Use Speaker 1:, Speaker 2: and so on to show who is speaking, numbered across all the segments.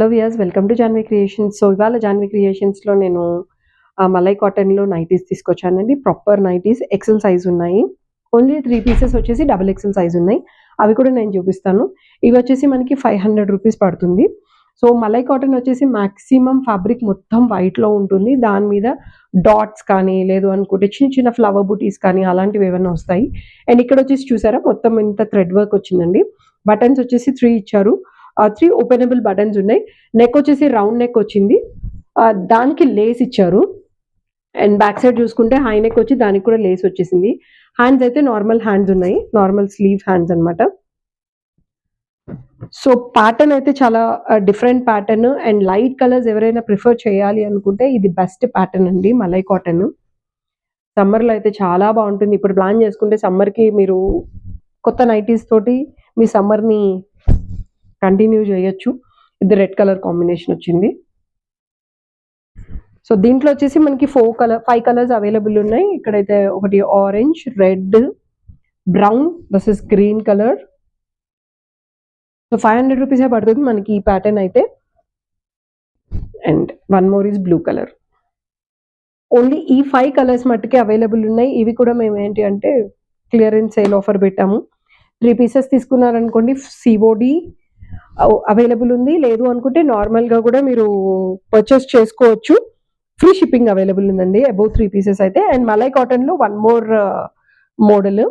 Speaker 1: Hello viewers, welcome to Janvi creations. So ఇవాళ జాన్వి క్రియేషన్స్‌లో నేను మలై కాటన్‌లో నైటీస్ తీసుకొచ్చానండి. ప్రాపర్ నైటీస్ ఎక్సెల్ సైజ్ ఉన్నాయి. ఓన్లీ 3 పీసెస్ వచ్చేసి డబుల్ ఎక్సెల్ సైజ్ ఉన్నాయి. అవి కూడా నేను చూపిస్తాను. ఇవి వచ్చేసి మనకి ₹500 పడుతుంది. సో మలై కాటన్ వచ్చేసి మాక్సిమం ఫ్యాబ్రిక్ మొత్తం వైట్‌లో ఉంటుంది. దాని మీద డాట్స్ కానీ, లేదు అనుకుంటే చిన్న చిన్న ఫ్లవర్ బూటీస్ కానీ అలాంటివి ఏవన్నా వస్తాయి. అండ్ ఇక్కడ వచ్చేసి చూసారా, మొత్తం ఇంత థ్రెడ్ వర్క్ వచ్చిందండి. బటన్స్ వచ్చేసి 3 ఇచ్చారు. 3 ఓపెనబుల్ బటన్స్ ఉన్నాయి. నెక్ వచ్చేసి రౌండ్ నెక్ వచ్చింది. దానికి లేస్ ఇచ్చారు. అండ్ బ్యాక్ సైడ్ చూసుకుంటే హై నెక్ వచ్చి దానికి కూడా లేస్ వచ్చేసింది. హ్యాండ్స్ అయితే నార్మల్ హ్యాండ్స్ ఉన్నాయి. నార్మల్ స్లీవ్ హ్యాండ్స్ అన్నమాట. సో ప్యాటర్న్ అయితే చాలా different pattern and light colours ఎవరైనా ప్రిఫర్ చేయాలి అనుకుంటే ఇది బెస్ట్ ప్యాటర్న్ అండి మలై కాటన్. సమ్మర్‌లో అయితే చాలా బాగుంటుంది. ఇప్పుడు ప్లాన్ చేసుకుంటే సమ్మర్‌కి మీరు కొత్త నైటీస్ తోటి మీ సమ్మర్‌ని కంటిన్యూ చేయొచ్చు. ఇది రెడ్ కలర్ కాంబినేషన్ వచ్చింది. సో దీంట్లో వచ్చేసి మనకి 5 కలర్స్ అవైలబుల్ ఉన్నాయి. ఇక్కడైతే ఒకటి orange, red, brown, this is green colour. So ₹500 పడుతుంది మనకి ఈ ప్యాటర్న్ అయితే. And one more is blue colour. Only ఈ 5 కలర్స్ మట్టుకే అవైలబుల్ ఉన్నాయి. ఇవి కూడా మేము ఏంటి అంటే క్లియరెన్స్ సేల్ ఆఫర్ పెట్టాము. 3 పీసెస్ తీసుకున్నారనుకోండి సిఓడి అవైలబుల్ ఉంది. లేదు అనుకుంటే నార్మల్‌గా కూడా మీరు పర్చేస్ చేసుకోవచ్చు. ఫ్రీ షిప్పింగ్ అవైలబుల్ ఉందండి అబోవ్ 3 పీసెస్ అయితే. అండ్ మలై కాటన్‌లో one more model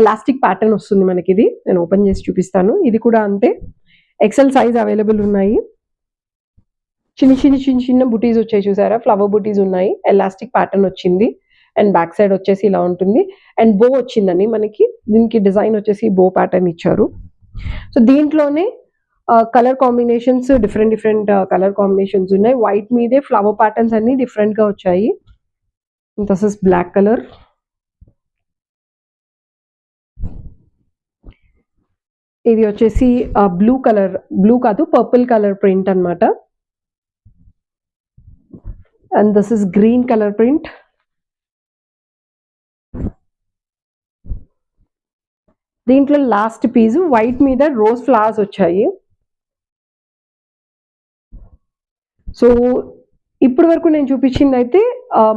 Speaker 1: elastic pattern వస్తుంది మనకిది. నేను ఓపెన్ చేసి చూపిస్తాను. ఇది కూడా అంతే. ఎక్సెల్ సైజ్ అవైలబుల్ ఉన్నాయి. చిన్న బుటీస్ వచ్చాయి చూసారా, ఫ్లవర్ బుటీస్ ఉన్నాయి. ఎలాస్టిక్ ప్యాటర్న్ వచ్చింది. అండ్ బ్యాక్ సైడ్ వచ్చేసి ఇలా ఉంటుంది. అండ్ బో వచ్చిందండి మనకి. దీనికి డిజైన్ వచ్చేసి బో ప్యాటర్న్ ఇచ్చారు. సో దీంట్లోనే colour combinations different colour combinations ఉన్నాయి. వైట్ మీదే ఫ్లవర్ ప్యాటర్న్స్ అన్ని డిఫరెంట్‌గా వచ్చాయి. This is black colour. ఇది వచ్చేసి బ్లూ కలర్, బ్లూ కాదు పర్పుల్ కలర్ ప్రింట్ అన్నమాట. And this is green colour print. దీంట్లో లాస్ట్ పీస్ వైట్ మీద రోజ్ ఫ్లవర్స్ వచ్చాయి. సో ఇప్పటి వరకు నేను చూపించింది అయితే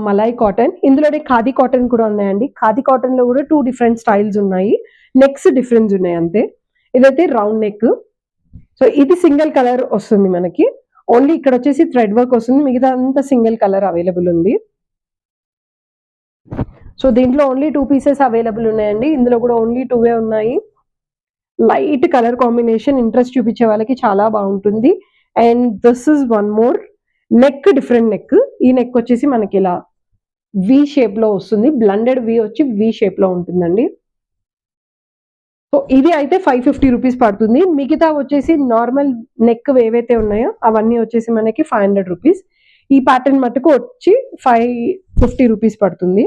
Speaker 1: మలై కాటన్. ఇందులోనే ఖాదీ కాటన్ కూడా ఉన్నాయండి. ఖాదీ కాటన్‌లో కూడా 2 డిఫరెంట్ స్టైల్స్ ఉన్నాయి. నెక్స్ డిఫరెన్స్ ఉన్నాయి అంతే. ఇదైతే రౌండ్ నెక్. సో ఇది సింగిల్ కలర్ వస్తుంది మనకి. ఓన్లీ ఇక్కడ వచ్చేసి థ్రెడ్ వర్క్ వస్తుంది. మిగతా అంతా సింగిల్ కలర్ అవైలబుల్ ఉంది. సో దీంట్లో ఓన్లీ 2 పీసెస్ అవైలబుల్ ఉన్నాయండి. ఇందులో కూడా ఓన్లీ 2 ఉన్నాయి. లైట్ కలర్ కాంబినేషన్ ఇంట్రెస్ట్ చూపించే వాళ్ళకి చాలా బాగుంటుంది. And this is one more neck, different neck. ఈ నెక్ వచ్చేసి మనకి ఇలా వి షేప్ లో వస్తుంది. బ్లండెడ్ వి వచ్చి వి షేప్ లో ఉంటుందండి. సో ఇది అయితే ₹550 పడుతుంది. మిగతా వచ్చేసి నార్మల్ నెక్ ఏవైతే ఉన్నాయో అవన్నీ వచ్చేసి మనకి ₹500. ఈ ప్యాటర్న్ మటుకు వచ్చి ₹550 పడుతుంది.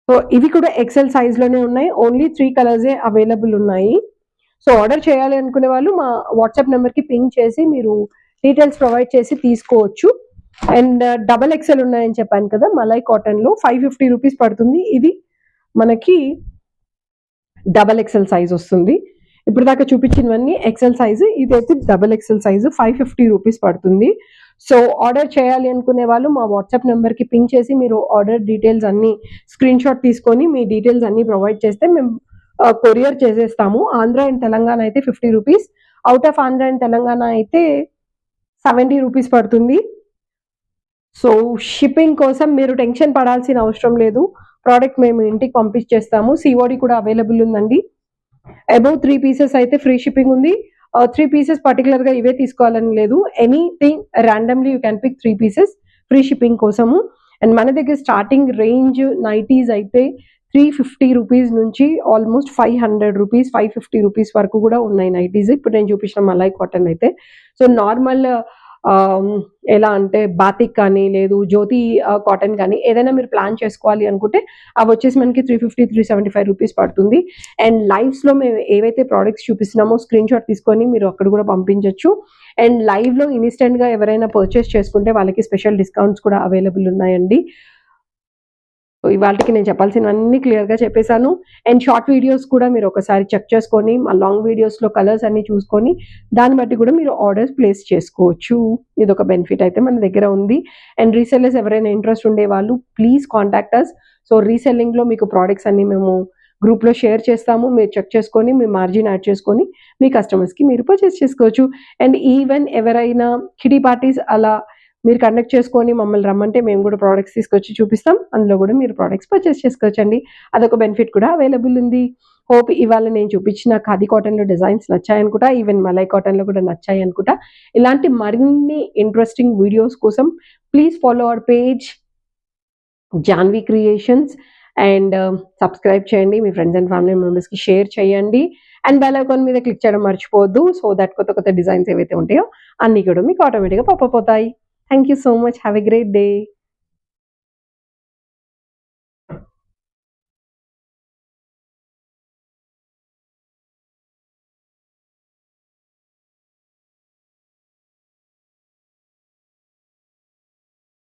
Speaker 1: సో ఇవి కూడా ఎక్సెల్ సైజ్ లోనే ఉన్నాయి. ఓన్లీ 3 కలర్సే అవైలబుల్ ఉన్నాయి. సో ఆర్డర్ చేయాలి అనుకునే వాళ్ళు మా వాట్సాప్ నెంబర్కి పింగ్ చేసి మీరు డీటెయిల్స్ ప్రొవైడ్ చేసి తీసుకోవచ్చు. అండ్ డబల్ ఎక్సెల్ ఉన్నాయని చెప్పాను కదా, మలై కాటన్లో ₹550 పడుతుంది. ఇది మనకి డబల్ ఎక్సెల్ సైజ్ వస్తుంది. ఇప్పుడు దాకా చూపించినవన్నీ ఎక్సెల్ సైజు, ఇదైతే డబల్ ఎక్సెల్ సైజు. ₹550 పడుతుంది. సో ఆర్డర్ చేయాలి అనుకునే వాళ్ళు మా వాట్సాప్ నెంబర్కి పింగ్ చేసి మీరు ఆర్డర్ డీటెయిల్స్ అన్ని స్క్రీన్ షాట్ తీసుకొని మీ డీటెయిల్స్ అన్ని ప్రొవైడ్ చేస్తే మేము కొరియర్ చేసేస్తాము. ఆంధ్ర అండ్ తెలంగాణ అయితే ₹50, out of Andhra and Telangana అయితే ₹70 పడుతుంది. సో షిప్పింగ్ కోసం మీరు టెన్షన్ పడాల్సిన అవసరం లేదు. ప్రోడక్ట్ మేము ఇంటికి పంపించేస్తాము. సిఓడి కూడా అవైలబుల్ ఉందండి. అబౌవ్ 3 పీసెస్ అయితే ఫ్రీ షిప్పింగ్ ఉంది. 3 పీసెస్ పర్టికులర్గా ఇవే తీసుకోవాలని లేదు. Anything randomly you can pick 3 pieces free shipping కోసము. అండ్ మన దగ్గర స్టార్టింగ్ రేంజ్ నైటీస్ అయితే ₹350 నుంచి ఆల్మోస్ట్ ₹500, ₹550 వరకు కూడా ఉన్నాయి నైటీస్. ఇప్పుడు నేను చూపించిన మలై కాటన్ అయితే. సో నార్మల్ ఎలా అంటే బాతిక్ కానీ, లేదు జ్యోతి కాటన్ కానీ ఏదైనా మీరు ప్లాన్ చేసుకోవాలి అనుకుంటే అవి వచ్చేసి మనకి ₹350, ₹375 పడుతుంది. అండ్ లైవ్స్లో మేము ఏవైతే ప్రోడక్ట్స్ చూపిస్తున్నామో స్క్రీన్ షాట్ తీసుకొని మీరు అక్కడ కూడా పంపించవచ్చు. అండ్ లైవ్లో ఇన్స్టెంట్గా ఎవరైనా పర్చేస్ చేసుకుంటే వాళ్ళకి స్పెషల్ డిస్కౌంట్స్ కూడా అవైలబుల్ ఉన్నాయండి. ఇవాల్టికి నేను చెప్పాల్సినవన్నీ క్లియర్‌గా చెప్పేసాను. అండ్ షార్ట్ వీడియోస్ కూడా మీరు ఒకసారి చెక్ చేసుకొని, మా లాంగ్ వీడియోస్‌లో కలర్స్ అన్నీ చూసుకొని, దాన్ని బట్టి కూడా మీరు ఆర్డర్స్ ప్లేస్ చేసుకోవచ్చు. ఇదొక బెనిఫిట్ అయితే మన దగ్గర ఉంది. అండ్ రీసెల్లర్స్ ఎవరైనా ఇంట్రెస్ట్ ఉండేవాళ్ళు ప్లీజ్ కాంటాక్ట్ అస్. సో, రీసెల్లింగ్‌లో మీకు ప్రొడక్ట్స్ అన్నీ మేము గ్రూప్‌లో షేర్ చేస్తాము. మీరు చెక్ చేసుకొని, మీ మార్జిన్ యాడ్ చేసుకొని, మీ కస్టమర్స్‌కి మీరు పర్చేస్ చేసుకోవచ్చు. అండ్ ఈవెన్ ఎవరైనా కిటీ పార్టీస్ అలా మీరు కండక్ట్ చేసుకొని మమ్మల్ని రమ్మంటే మేము కూడా ప్రొడక్ట్స్ తీసుకొచ్చి చూపిస్తాం. అందులో కూడా మీరు ప్రొడక్ట్స్ పర్చేస్ చేసుకోవచ్చండి. అదొక బెనిఫిట్ కూడా అవైలబుల్ ఉంది. హోప్ ఇవాళ నేను చూపించిన ఖాదీ కాటన్‌లో డిజైన్స్ నచ్చాయనుకుంటా. ఈవెన్ మలై కాటన్‌లో కూడా నచ్చాయనుకుంటా. ఇలాంటి మరిన్ని ఇంట్రెస్టింగ్ వీడియోస్ కోసం please follow our page Janvi creations and subscribe చేయండి. మీ ఫ్రెండ్స్ అండ్ ఫ్యామిలీ మెంబర్స్‌కి షేర్ చేయండి. అండ్ బెల్ ఐకాన్ మీద క్లిక్ చేయడం మర్చిపోవద్దు. సో దట్ కొత్త కొత్త డిజైన్స్ ఏవైతే ఉంటాయో అన్నీ కూడా మీకు ఆటోమేటిక్‌గా పాపప్ అవుతాయి. Thank you so much. Have a great day.